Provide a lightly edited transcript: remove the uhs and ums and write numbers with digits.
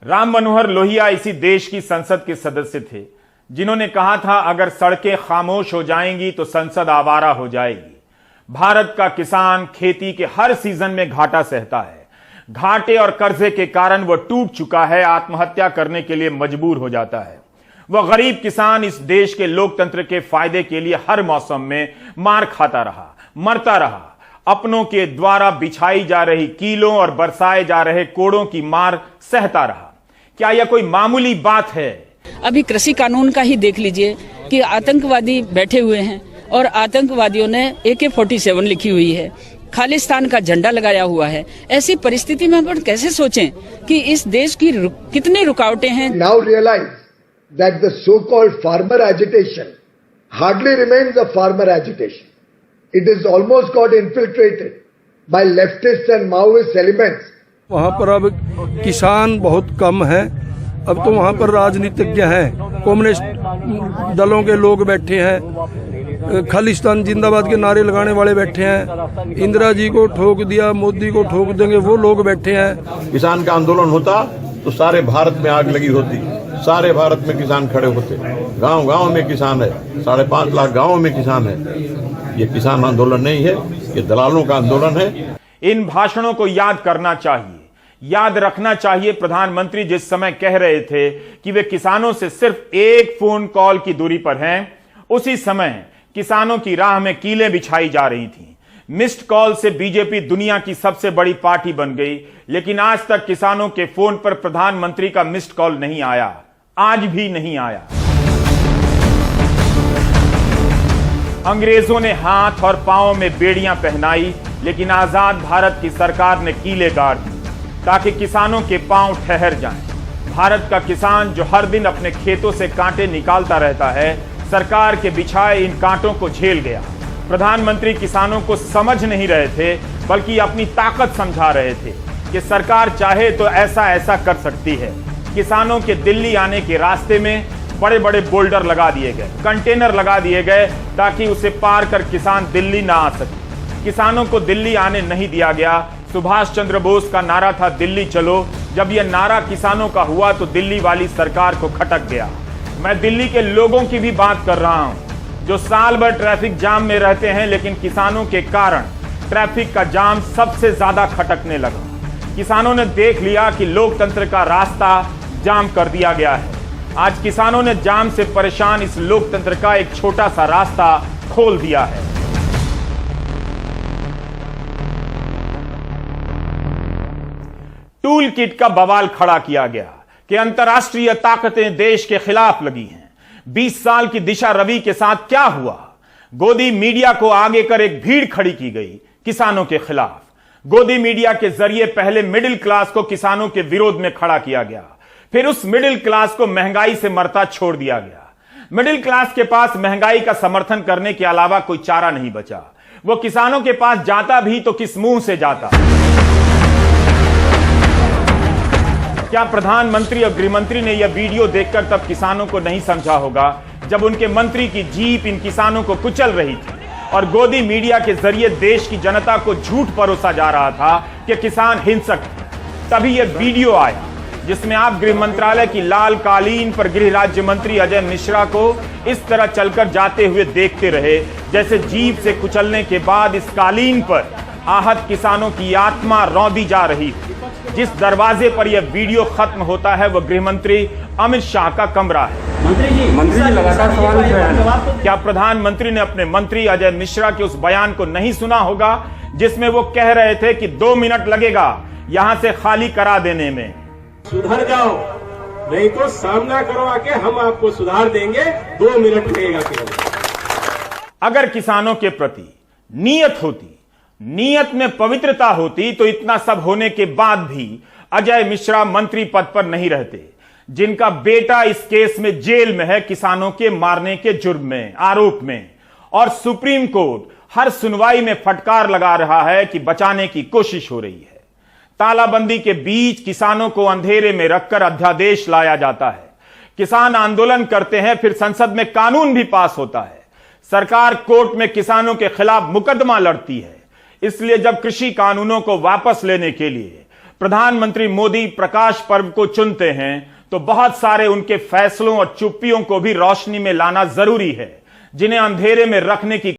राम मनोहर लोहिया इसी देश की संसद के सदस्य थे जिन्होंने कहा था, अगर सड़कें खामोश हो जाएंगी तो संसद आवारा हो जाएगी। भारत का किसान खेती के हर सीजन में घाटा सहता है। घाटे और कर्जे के कारण वह टूट चुका है, आत्महत्या करने के लिए मजबूर हो जाता है। वह गरीब किसान इस देश के लोकतंत्र के फायदे के लिए हर मौसम में मार खाता रहा, मरता रहा। अपनों के द्वारा बिछाई जा रही कीलों और बरसाए जा रहे कोड़ों की मार सहता रहा। क्या यह कोई मामूली बात है? अभी कृषि कानून का ही देख लीजिए कि आतंकवादी बैठे हुए हैं और आतंकवादियों ने AK-47 लिखी हुई है, खालिस्तान का झंडा लगाया हुआ है। ऐसी परिस्थिति में हम कैसे सोचें कि इस देश की कितनी रुकावटें हैं। Now realize that the so-called farmer agitation hardly remains a farmer agitation. It is almost got infiltrated by leftist and Maoist elements. वहाँ पर अब किसान बहुत कम है। अब तो वहाँ पर राजनीतिज्ञ हैं, कम्युनिस्ट दलों के लोग बैठे हैं, खालिस्तान जिंदाबाद के नारे लगाने वाले बैठे हैं, इंदिरा जी को ठोक दिया, मोदी को ठोक देंगे वो लोग बैठे हैं। किसान का आंदोलन होता तो सारे भारत में आग लगी होती, सारे भारत में किसान खड़े होते। गांव गांव में किसान है, 5.5 लाख गांवों में किसान है। ये किसान आंदोलन नहीं है, ये दलालों का आंदोलन है। इन भाषणों को याद करना चाहिए, याद रखना चाहिए। प्रधानमंत्री जिस समय कह रहे थे कि वे किसानों से सिर्फ एक फोन कॉल की दूरी पर हैं, उसी समय किसानों की राह में कीलें बिछाई जा रही थीं। मिस्ड कॉल से बीजेपी दुनिया की सबसे बड़ी पार्टी बन गई, लेकिन आज तक किसानों के फोन पर प्रधानमंत्री का मिस्ड कॉल नहीं आया, आज भी नहीं आया। अंग्रेजों ने हाथ और पांव में बेड़ियां पहनाई, लेकिन आजाद भारत की सरकार ने कीले गाड़ दी ताकि किसानों के पांव ठहर जाएं। भारत का किसान जो हर दिन अपने खेतों से कांटे निकालता रहता है, सरकार के बिछाए इन कांटों को झेल गया। प्रधानमंत्री किसानों को समझ नहीं रहे थे, बल्कि अपनी ताकत समझा रहे थे कि सरकार चाहे तो ऐसा ऐसा कर सकती है। किसानों के दिल्ली आने के रास्ते में बड़े बड़े बोल्डर लगा दिए गए, कंटेनर लगा दिए गए ताकि उसे पार कर किसान दिल्ली ना आ सके। किसानों को दिल्ली आने नहीं दिया गया। सुभाष चंद्र बोस का नारा था दिल्ली चलो। जब यह नारा किसानों का हुआ तो दिल्ली वाली सरकार को खटक गया। मैं दिल्ली के लोगों की भी बात कर रहा हूं जो साल भर ट्रैफिक जाम में रहते हैं, लेकिन किसानों के कारण ट्रैफिक का जाम सबसे ज्यादा खटकने लगा। किसानों ने देख लिया कि लोकतंत्र का रास्ता जाम कर दिया गया है। आज किसानों ने जाम से परेशान इस लोकतंत्र का एक छोटा सा रास्ता खोल दिया है। टूल किट का बवाल खड़ा किया गया कि अंतर्राष्ट्रीय ताकतें देश के खिलाफ लगी हैं। 20 साल की दिशा रवि के साथ क्या हुआ? गोदी मीडिया को आगे कर एक भीड़ खड़ी की गई किसानों के खिलाफ। गोदी मीडिया के जरिए पहले मिडिल क्लास को किसानों के विरोध में खड़ा किया गया, फिर उस मिडिल क्लास को महंगाई से मरता छोड़ दिया गया। मिडिल क्लास के पास महंगाई का समर्थन करने के अलावा कोई चारा नहीं बचा। वो किसानों के पास जाता भी तो किस मुंह से जाता? क्या प्रधानमंत्री और गृहमंत्री ने यह वीडियो देखकर तब किसानों को नहीं समझा होगा, जब उनके मंत्री की जीप इन किसानों को कुचल रही थी और गोदी मीडिया के जरिए देश की जनता को झूठ परोसा जा रहा था कि किसान हिंसक थे? तभी यह वीडियो आया जिसमें आप गृह मंत्रालय की लाल कालीन पर गृह राज्य मंत्री अजय मिश्रा को इस तरह चलकर जाते हुए देखते रहे, जैसे जीप से कुचलने के बाद इस कालीन पर आहत किसानों की आत्मा रौंदी जा रही थी। जिस दरवाजे पर यह वीडियो खत्म होता है वह गृह मंत्री अमित शाह का कमरा है। मंत्री जी लगातार सवाल। क्या प्रधानमंत्री ने अपने मंत्री अजय मिश्रा के उस बयान को नहीं सुना होगा जिसमें वो कह रहे थे कि 2 मिनट लगेगा यहां से खाली करा देने में? सुधर जाओ, नहीं तो सामना करवा के हम आपको सुधार देंगे। 2 मिनट लगेगा केवल। अगर किसानों के प्रति नीयत होती, नीयत में पवित्रता होती, तो इतना सब होने के बाद भी अजय मिश्रा मंत्री पद पर नहीं रहते, जिनका बेटा इस केस में जेल में है किसानों के मारने के जुर्म में, आरोप में। और सुप्रीम कोर्ट हर सुनवाई में फटकार लगा रहा है कि बचाने की कोशिश हो रही है। तालाबंदी के बीच किसानों को अंधेरे में रखकर अध्यादेश लाया जाता है। किसान आंदोलन करते हैं, फिर संसद में कानून भी पास होता है। सरकार कोर्ट में किसानों के खिलाफ मुकदमा लड़ती है। इसलिए जब कृषि कानूनों को वापस लेने के लिए प्रधानमंत्री मोदी प्रकाश पर्व को चुनते हैं तो बहुत सारे उनके फैसलों और चुप्पियों को भी रोशनी में लाना जरूरी है, जिन्हें अंधेरे में रखने की